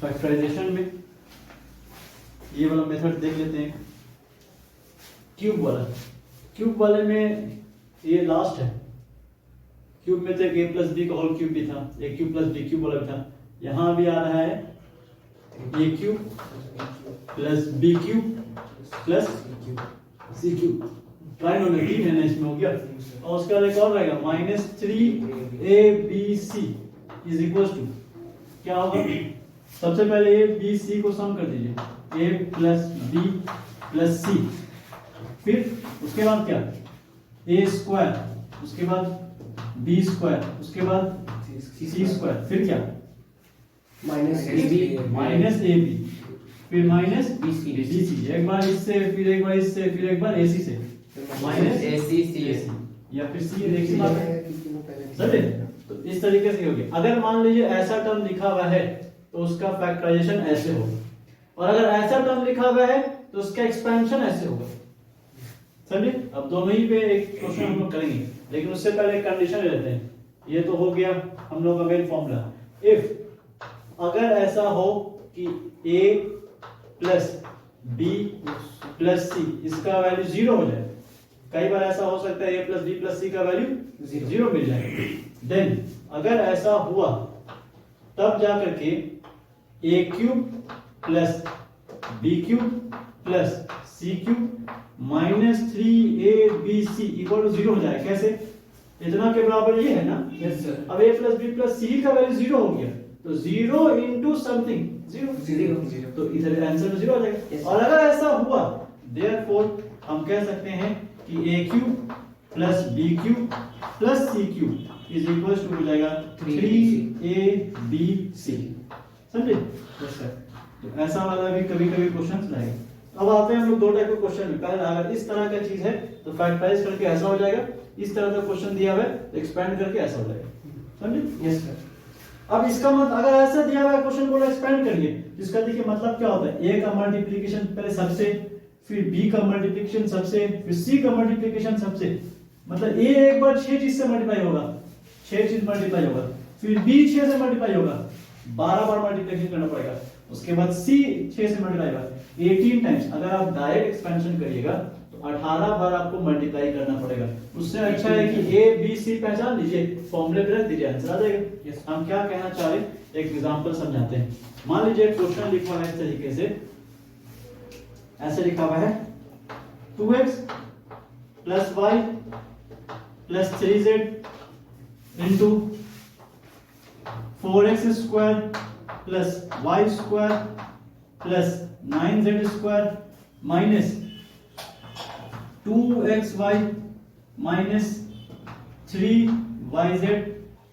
Factorisation में ये वाला मेथड देख लेते हैं। क्यूब वाले में ये लास्ट है। क्यूब में तो एक a प्लस बी का होल क्यूब भी था, a cube plus B cube वाला भी था। यहाँ भी आ रहा है a cube plus B cube plus C cube, trigonometry है ना इसमें, हो गया। और उसका एक और रहेगा -3abc इज इक्वल टू क्या होगा। सबसे पहले a b c को सम कर दीजिए, a प्लस बी प्लस सी, फिर उसके बाद क्या a स्क्वायर, उसके बाद b स्क्वायर, उसके बाद c स्क्वायर, फिर क्या माइनस ए बी, फिर माइनस बी सी, एक बार इससे, फिर एक बार इससे, फिर एक बार ac से, माइनस AC या फिर सी, एक सी बात है। समझे? तो इस तरीके से होगी। अगर मान लीजिए ऐसा टर्म लिखा हुआ है तो उसका फैक्टराइजेशन ऐसे होगा, और अगर ऐसा टर्म लिखा हुआ है तो उसका एक्सपेंशन ऐसे होगा। समझे? अब दोनों ही पे एक क्वेश्चन हम लोग करेंगे, लेकिन उससे पहले एक कंडीशन ले लेते हैं। ये तो हो गया हम लोग का मेन फॉर्मूला। इफ अगर ऐसा हो कि a प्लस b प्लस सी इसका वैल्यू 0 हो जाए, कई बार ऐसा हो सकता है a प्लस b प्लस सी का वैल्यू 0 मिल जाए, देन अगर ऐसा हुआ तब जाकर के a cube plus b cube plus c cube minus 3abc equal to 0 हो जाए। कैसे? इतना के बराबर ये है ना। Yes sir. अब a plus b plus c का वैल्यू 0 हो गया, तो 0 इंटू समथिंग 0, तो इधर आंसर में 0 हो जाएगा। Yes, और अगर ऐसा हुआ देयरफॉर हम कह सकते हैं कि a cube plus b cube plus c cube is equal to हो जाएगा 3abc। समझे? Yes sir. तो ऐसा वाला भी कभी कभी क्वेश्चन लाएगा। अब आते हैं हम लोग दो टाइप के क्वेश्चन में। पहले अगर इस तरह का चीज है तो फैक्टराइज करके ऐसा हो जाएगा, इस तरह का क्वेश्चन दिया हुआ है तो एक्सपेंड करके ऐसा हो जाएगा। समझे? Yes sir. अब इसका मतलब अगर ऐसा दिया हुआ है क्वेश्चन को एक्सपेंड करिए, इसका देखिए मतलब क्या होता है। a का मल्टीप्लिकेशन पहले सबसे, फिर b का मल्टीप्लिकेशन सबसे, फिर c का मल्टीप्लिकेशन सबसे, मतलब a एक बार 6 चीज से मल्टीप्लाई होगा, 6 चीज मल्टीप्लाई होगा, फिर b 6 से मल्टीप्लाई होगा, 12 बार मल्टीप्लिकेशन करना पड़ेगा, उसके बाद c 6 से मल्टीप्लाई होगा 18 टाइम्स। अगर आप डायरेक्ट एक्सपेंशन करिएगा तो 18 बार आपको मल्टीप्लाई करना पड़ेगा। उससे अच्छा है कि a b c पहचान लीजिए, फॉर्मूले पे रख दीजिए, आंसर आ जाएगा। Yes. हम क्या कहना चाह रहे हैं, एक एग्जांपल समझाते हैं। मान लीजिए क्वेश्चन लिखा हुआ है इस तरीके से, ऐसे लिखा हुआ है 2x plus y plus 3z into 4x square plus y square plus 9z square minus 2xy minus 3yz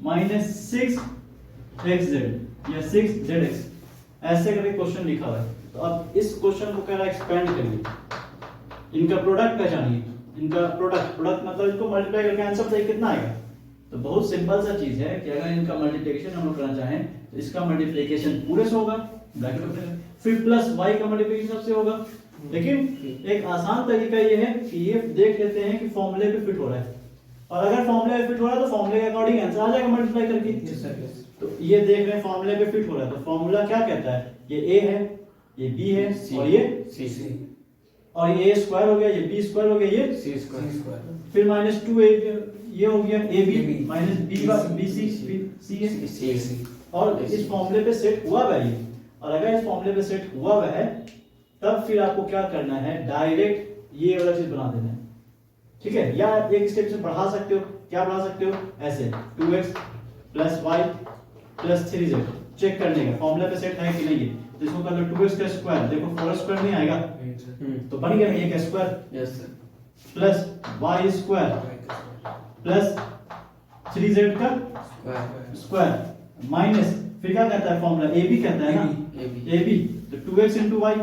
minus 6xz या 6zx, ऐसे करके क्वेश्चन लिखा हुआ है। तो अब इस क्वेश्चन को कह रहा है एक्सपेंड करिए, इनका प्रोडक्ट पहचानिए, इनका प्रोडक्ट मतलब इनको मल्टीप्लाई करके आंसर बताइए कितना आएगा। तो बहुत सिंपल सा चीज है कि अगर इनका मल्टीप्लिकेशन हम लोग करना चाहें तो इसका मल्टीप्लिकेशन पूरे से होगा, ब्रैकेट में, फिर प्लस y का मल्टीप्लिकेशन सबसे होगा। लेकिन एक आसान तरीका ये है कि ये देख लेते हैं कि फॉर्मूले पे फिट हो रहा है, और अगर फॉर्मूले पे फिट हो रहा है तो फॉर्मूले के अकॉर्डिंग आंसर आ जाएगा मल्टीप्लाई करके। Yes sir. यस। तो ये देख रहे हैं फॉर्मूले पे फिट हो रहा है, तो फॉर्मूला क्या कहता है, ये a है, ये b है, और ये C और ये a स्क्वायर हो गया, ये b स्क्वायर हो गया, ये C स्क्वायर, फिर माइनस 2a ये हो गया ab माइनस bc c है। C और इस फॉर्मूले पे सेट हुआ हुआ है ये, और अगर इस फॉर्मूले पे सेट हुआ हुआ है तब फिर आपको क्या करना है, डायरेक्ट ये वाला चीज बना देना है। ठीक है? या आप एक स्टेप से बढ़ा सकते हो, क्या बढ़ा सकते हो, ऐसे 2x plus y plus 3z check करने का फॉर्मूला पे सेट है कि नहीं है। तो इसको कर लो 2x का स्क्वायर, देखो 4x स्क्वायर नहीं आएगा तो बन गया एक square. Yes sir. Plus y square plus 3z का स्क्वायर माइनस, फिर क्या कहता है फॉर्मूला, ab कहता है ना, ab, तो 2x into y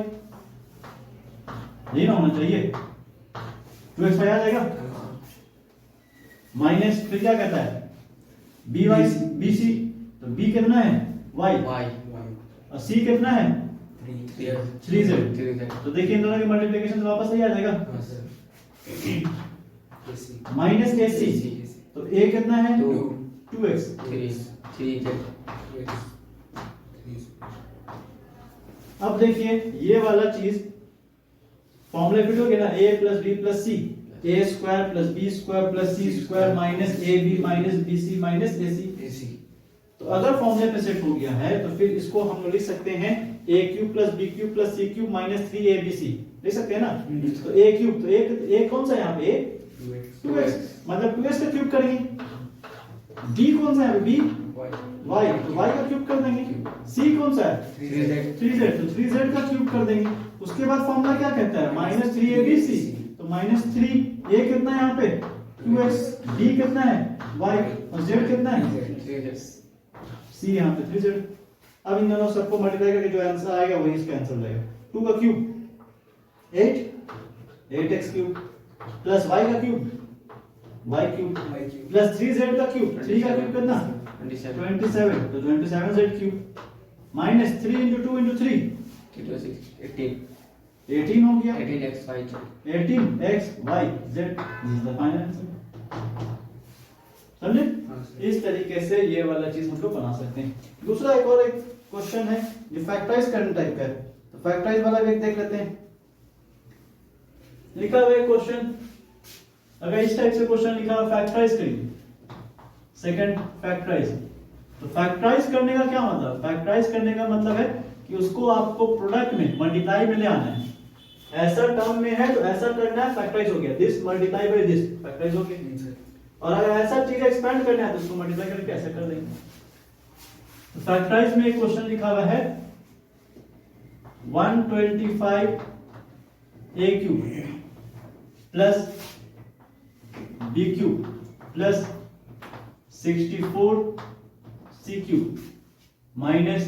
यही ना होना चाहिए, 2x आ जाएगा, माइनस फिर क्या कहता है bc, तो b कितना है y, और c कितना है 3z। तो देखिए इन दोनों की मल्टीप्लिकेशन से वापस यही आ जाएगा, माइनस ac, तो a कितना है 2x, अब देखिए ये वाला चीज फॉर्मूला फिट हो गया ना, a plus B plus C, A square plus B square plus C square minus A B minus B C minus A C. तो अगर फॉर्मूले पे सेट हो गया है तो फिर इसको हम लोग लिख सकते हैं A cube plus B cube plus C cube minus 3abc लिख सकते हैं ना। तो ए क्यूब, तो ए कौन सा है यहाँ पे, 2x, मतलब 2x का क्यूब करेंगे। b कौन सा है, b y, तो y का क्यूब कर देंगे। c कौन सा है, 3z, तो 3z का क्यूब कर देंगे। उसके बाद फॉर्मूला क्या कहता है, माइनस 3abc, तो माइनस 3, a कितना है यहाँ पे 2x, b कितना है y और z कितना है c यहाँ पे 3z। अब इन दोनों सबको मल्टीप्लाई करके जो आंसर आएगा वही इसका आंसर हो जाएगा। 2 का cube 8x cube plus y का cube y cube plus 3z का क्यूब, 3 का क्यूब कितना 27, तो 27z cube minus 3 into 2 into 3 18 हो गया, 18xy z is the final answer. समझे? इस तरीके से ये वाला चीज हम लोग बना सकते हैं। दूसरा एक और एक क्वेश्चन है जो फैक्टराइज करने टाइप का है, तो फैक्टराइज वाला भी एक देख लेते हैं। लिखा हुआ है क्वेश्चन, अगर इस टाइप से क्वेश्चन लिखा हुआ फैक्टराइज करिए, सेकंड फैक्टराइज। तो फैक्टराइज करने का क्या मतलब, फैक्टराइज करने का मतलब है कि उसको आपको प्रोडक्ट में मल्टीप्लाई में ले आना है। ऐसा टर्म में है तो ऐसा करना है, फैक्टराइज हो गया, this multiply by this, factorise हो गया। और अगर ऐसा चीज एक्सपेंड करना है तो उसको मल्टीप्लाई करके ऐसे कर देंगे। तो फैक्टराइज में एक क्वेश्चन लिखा हुआ है 125 a cube plus b cube plus 64 c cube minus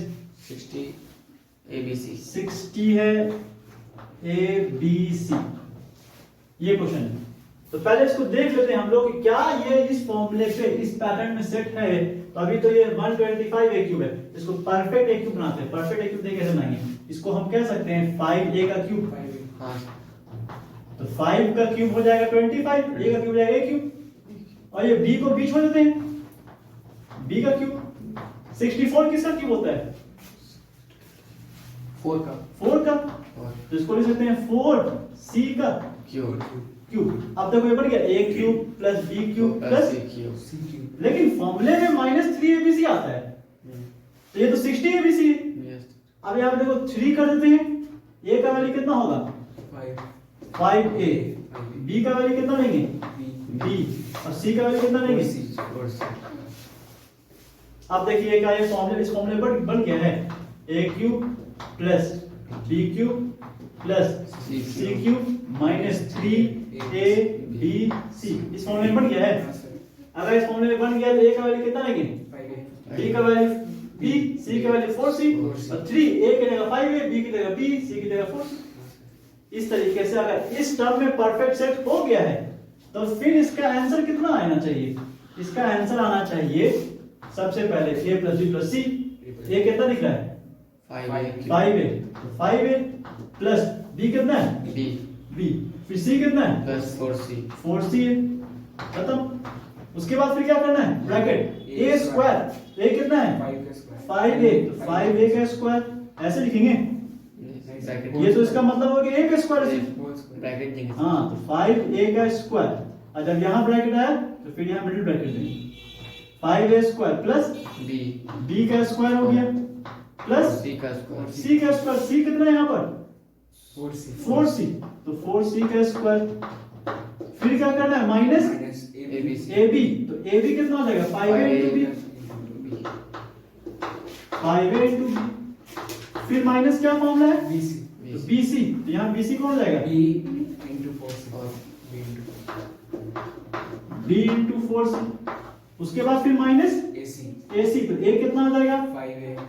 60 abc 60 है abc, ये क्वेश्चन है। तो पहले इसको देख लेते हैं हम लोग कि क्या ये इस फॉर्मूले पे इस पैटर्न में सेट है। तो अभी तो ये 125 a क्यूब है, इसको परफेक्ट a क्यूब बनाते हैं। परफेक्ट a क्यूब देख कैसे बनाएंगे, इसको हम कह सकते हैं 5a का क्यूब। तो 5 का क्यूब हो जाएगा 25, a का क्यूब हो जाएगा a क्यूब, और ये b को बीच में देते हैं, b का क्यूब। 64 किसका क्यूब होता है, 4 का, तो इसको लिख सकते हैं 4c का क्यूब। अब देखो ये बढ़ गया a cube plus b cube plus c cube, लेकिन फॉर्मूले में माइनस 3abc आता है, तो ये तो 60abc है। अब यहाँ पे देखो 3 कर देते हैं, a का वैल्यू कितना होगा 5a, b का वैल्यू कितना लेंगे b, और c का वैल्यू कितना लेंगे। अब देखिए क्या ये फॉर्मूले, इस फॉर्मूले बन गया है a cube plus b cube plus c cube minus 3abc, इस फॉर्मूले में बन गया है। अगर इस फॉर्मूले में बन गया तो a का वैल्यू कितना लेंगे, b का वैल्यू b, c का वैल्यू 4c, और 3 a की जगह 5a, b की जगह b, c की जगह 4c। इस तरीके से अगर इस टर्म में परफेक्ट सेट हो गया है तो फिर इसका आंसर कितना आना चाहिए, इसका आंसर आना चाहिए सबसे पहले a plus b plus c। a कितना दिख रहा है 5a, तो 5a प्लस b कितना है b, फिर c कितना है प्लस 4c है, खत्म। उसके बाद फिर क्या करना है, ब्रैकेट a स्क्वायर, a कितना है 5a, तो 5a का स्क्वायर ऐसे लिखेंगे, ये तो इसका मतलब हो गया a का स्क्वायर, ब्रैकेट देंगे। हाँ, तो 5a का स्क्वायर, और जब यहाँ ब्रैकेट आया तो फिर यहाँ मिडिल ब्रैकेट देंगे, 5a स्क्वायर प्लस b का स्क्वायर हो गया प्लस c का स्क्वायर, c कितना है यहाँ पर 4c, तो 4c का स्क्वायर, फिर क्या करना है माइनस ab, तो ab कितना हो जाएगा 5a into b, 5a into b, फिर माइनस क्या फॉर्मूला है तो bc, तो यहाँ bc कौन हो जाएगा b into 4c, उसके बाद फिर माइनस ac, तो a कितना हो जाएगा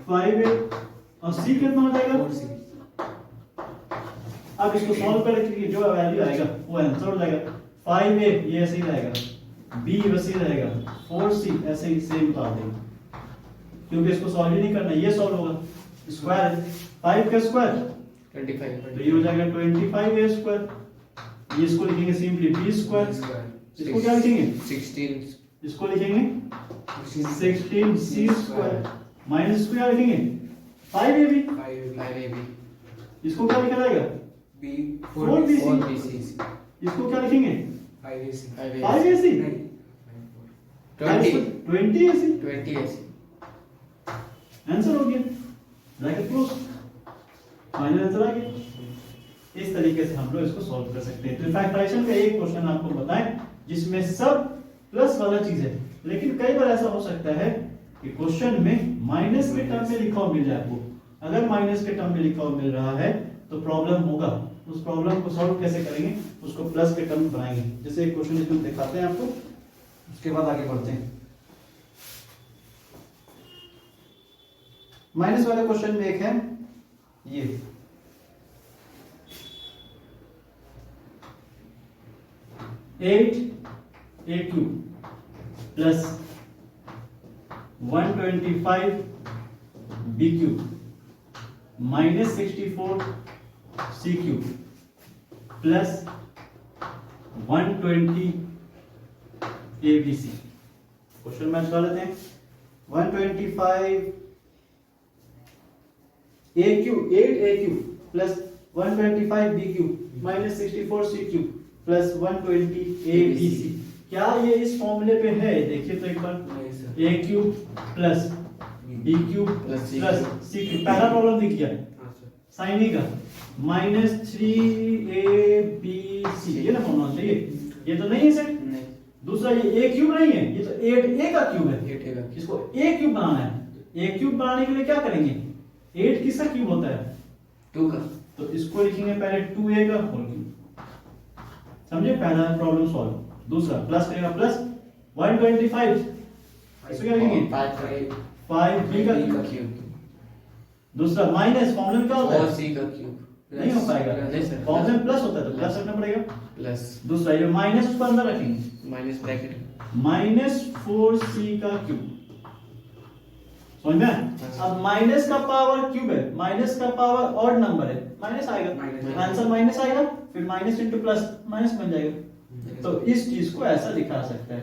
5a, और c कितना हो जाएगा। अब इसको सॉल्व करके जो वैल्यू आएगा वो आंसर हो जाएगा। 5a ये ऐसे ही रहेगा, b वैसे ही रहेगा, 4c ऐसे ही सेम उतार देंगे, क्योंकि इसको सॉल्व ही नहीं करना, ये सॉल्व होगा। स्क्वायर 5 का स्क्वायर 25, तो ये हो जाएगा 25a स्क्वायर, ये इसको लिखेंगे सिंपली b स्क्वायर, इसको क्या लिखेंगे 16, इसको लिखेंगे 16c स्क्वायर, माइनस इसको क्या लिखेंगे 5ab, इसको क्या लिखा जाएगा? B 4BC। 4BC इसको क्या लिखेंगे? 5AC 5AC। नहीं 20AC। 20AC आंसर हो गया, ब्रैकेट क्लोज, फाइनल आंसर आ गया। इस तरीके से हम लोग इसको सॉल्व कर सकते हैं। तो फैक्टराइजेशन का एक क्वेश्चन आपको बताएं जिसमें सब प्लस वाला चीज है, लेकिन कई बार ऐसा हो सकता है कि क्वेश्चन में माइनस के टर्म में लिखा हुआ मिल जाए आपको। अगर माइनस के टर्म में लिखा हुआ मिल रहा है तो प्रॉब्लम होगा। उस प्रॉब्लम को सॉल्व कैसे करेंगे? उसको प्लस के टर्म में बनाएंगे। जैसे एक क्वेश्चन इसमें दिखाते हैं आपको, उसके बाद आगे बढ़ते हैं। माइनस वाले क्वेश्चन में एक है ये, eight A cube plus 125 B cube minus 64 C cube plus 120 A B C. Question match कर लेते हैं। 125 A cube 8 A cube plus 125 B cube minus 64 C cube plus 120 A B C. क्या ये इस फॉर्मूले पे है? देखिए तो एक बार, नहीं sir A cube plus B cube plus plus C C cube. पहला प्रॉब्लम दिख गया हाँ सर साइन ई का, माइनस 3ab ये ना होना चाहिए, ये तो नहीं है सेट। नहीं दूसरा ये ए क्यूब नहीं है, ये तो 8a का क्यूब है। 8 का इसको ए क्यूब बनाना है। ए क्यूब बनाने के लिए क्या करेंगे? 8 किसका क्यूब होता है? 2 का तो इसको लिखेंगे पहले 2a का होल क्यूब। समझे? पहला प्रॉब्लम सॉल्व। दूसरा प्लस करेगा प्लस 125, इसको क्या लिखेंगे? 5b का क्यूब। क्यूब दूसरा माइनस, फॉर्मूला में क्या होता है? 4C का क्यूब नहीं हो पाएगा, नहीं सर फॉर्मूला में प्लस होता है तो प्लस रखना पड़ेगा। प्लस दूसरा ये माइनस उसको अंदर रखेंगे, माइनस ब्रैकेट माइनस 4c का क्यूब। समझ में? अब माइनस का पावर क्यूब है, माइनस का पावर ऑड नंबर है, माइनस आएगा, माइनस। आंसर माइनस आएगा, फिर माइनस इंटू प्लस माइनस बन जाएगा। तो इस चीज को ऐसा दिखा सकता है।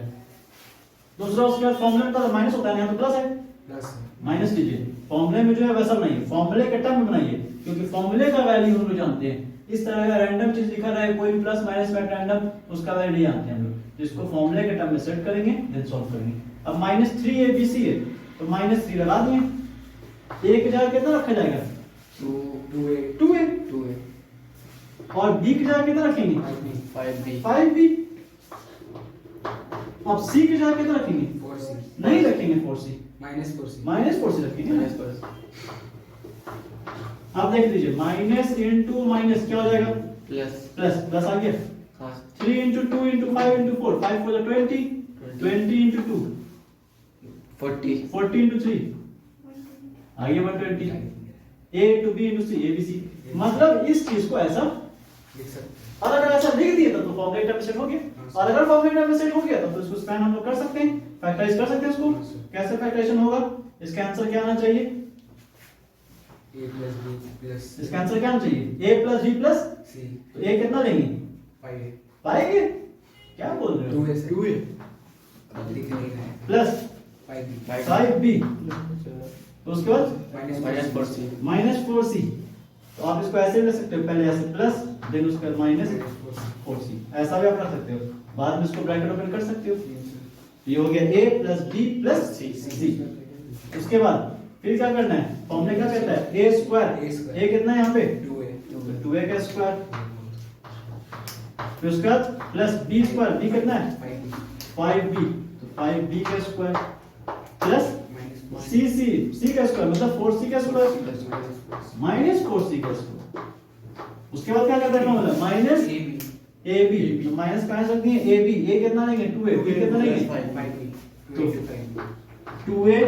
दूसरा उसके बाद फॉर्मूले में तो माइनस होता है, यहाँ तो प्लस है, प्लस माइनस लीजिए। फॉर्मूले में जो है वैसा बनाइए, फॉर्मूले के टर्म में बनाइए, क्योंकि फॉर्मूले का वैल्यू हम लोग जानते हैं। इस तरह का रैंडम चीज लिखा रहे, कोई प्लस माइनस में रैंडम, उसका वैल्यू नहीं जानते हम लोग। जिसको फॉर्मूले के टर्म में सेट करेंगे देन सॉल्व करेंगे। अब माइनस 3abc है तो माइनस 3 लगा दिए। a की जगह कितना रखा जाएगा? 2a। 2A और b की जगह कितना रखेंगे? 5B 5b। अब c की जगह कितना रखेंगे? 4C नहीं रखेंगे 4c, minus 4C minus 4c रखेंगे। माइनस प्लस आप देख लीजिए, माइनस इंटू माइनस क्या हो जाएगा? प्लस प्लस, प्लस आ गया। हाँ 3 into 2 into 5 into 4, 5 4 20, 20 into 2 40 40 into 3 आ गया 120। a into b into c, abc। मतलब इस चीज को ऐसा, लिख सकते और अगर ऐसा लिख दिए तो फॉर्मूला टर्म में सेट हो गया, और अगर फॉर्मूला टर्म में सेट हो गया तो इसको स्पैन हम लोग कर सकते हैं, फैक्टराइज कर सकते हैं इसको। कैसे फैक्टराइजेशन होगा? इसका आंसर क्या आना चाहिए? A प्लस B प्लस इसका आंसर क्या आना चाहिए? a plus b plus C तो a कितना लेंगे? 5A पाएंगे? क्या बोल रहे हो? 2A से 2a लिख नहीं रहा है प्लस 5B 5b, तो उसके बाद माइनस 4C माइनस 4c। तो आप इसको ऐसे भी ले सकते हो, पहले ऐसे प्लस देन उसके बाद माइनस 4c, ऐसा भी आप रख सकते हो। बाद में इसको ब्रैकेट ओपन कर सकते हो। ये हो गया a plus b plus c। उसके बाद फिर क्या करना है? फॉर्मूला क्या कहता है? a square. a कितना है यहाँ पे? 2A 2a का स्क्वायर। फिर उसके बाद प्लस b स्क्वायर, b कितना है? 5B 5b, तो 5b का स्क्वायर प्लस माइनस c का स्क्वायर, मतलब 4c का स्क्वायर माइनस माइनस 4c का स्क्वायर। उसके बाद क्या करते हैं? मतलब माइनस AB ab, तो माइनस कहां से रखनी है? ab, a कितना लेंगे? 2a, b कितना लेंगे? 5B 2 into 5 2a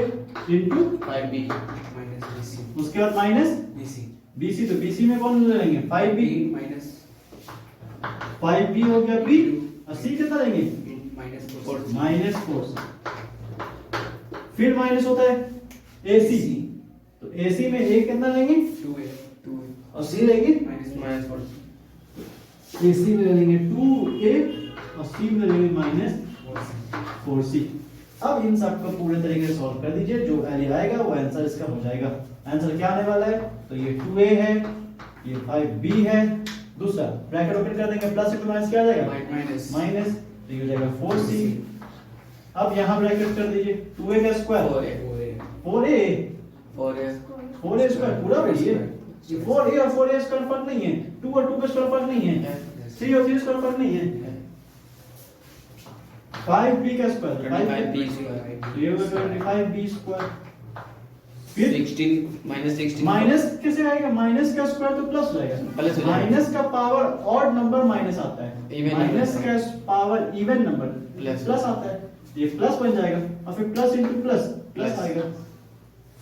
into 5B minus BC उसके बाद माइनस BC bc, तो bc में कौन ले लेंगे? 5b, B माइनस 5b हो गया b, और c कितना लेंगे? Minus 4 minus 4c। फिर माइनस होता है ac, तो ac में a कितना लेंगे? 2A और c लेंगे? माइनस 4C AC में ले लेंगे 2a और c में ले लेंगे माइनस 4c। अब इन सब को पूरे तरीके से सॉल्व कर दीजिए, जो वैल्यू आएगा वो आंसर इसका हो जाएगा। आंसर क्या आने वाला है? तो ये 2a है ये 5b है। दूसरा ब्रैकेट ओपन कर देंगे, प्लस इंटू माइनस क्या आ जाएगा माइनस माइनस, तो ये हो जाएगा 4c। अब यहाँ ब्रैकेट कर दीजिए 2a का स्क्वायर 4a 4a स्क्वायर पूरा वही है। 4a और 4a स्क्वायर फर्क नहीं है, 2 और 2 का स्क्वायर फर्क नहीं है, 3 और 3 स्क्वायर फर्क नहीं है। 5b का स्क्वायर 25b तो ये होगा 25b स्क्वायर। फिर 16 माइनस 16 माइनस कैसे आएगा, माइनस का स्क्वायर तो प्लस हो जाएगा, प्लस हो जाएगा। माइनस का पावर ऑड नंबर माइनस आता है, Even माइनस number। का power even number plus. Plus आता है, ये प्लस बन जाएगा और फिर plus into plus plus plus. आएगा।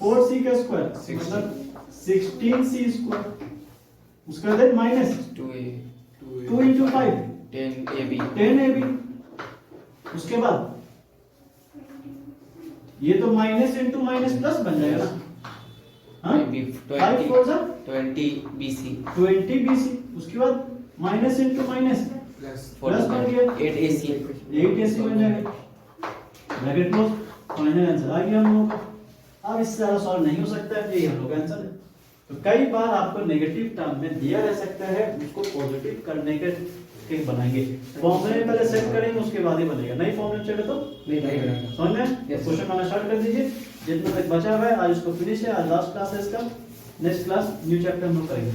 4c का स्क्वायर 16। मतलब 16c स्क्वायर, उसका बाद minus 2a 2 into 5 10ab 10ab। उसके बाद ये तो माइनस इंटू माइनस प्लस बन जाएगा ना, हाँ 5 4 जा 20bc 20 bc। उसके बाद minus into minus plus plus बन गया 8ac 8 ऐसे बन जाएगा। ब्रैकेट क्लोज, फाइनल आंसर आ गया हम लोगों का। अब इससे ज्यादा सॉल्व नहीं हो सकता है, यही हम लोग का आंसर है। तो कई बार आपको नेगेटिव टर्म में दिया रह सकता है, उसको पॉजिटिव करने के बनाएंगे, फॉर्मूले पहले सेट करेंगे उसके बाद ही बनेगा। नहीं फॉर्मूले चले तो नहीं बनेगा। समझ में? क्वेश्चन बनाना स्टार्ट कर दीजिए, जितना तक बचा हुआ है आज इसको फिनिश है, आज लास्ट क्लास है इसका, नेक्स्ट क्लास न्यू चैप्टर हम लोग करेंगे।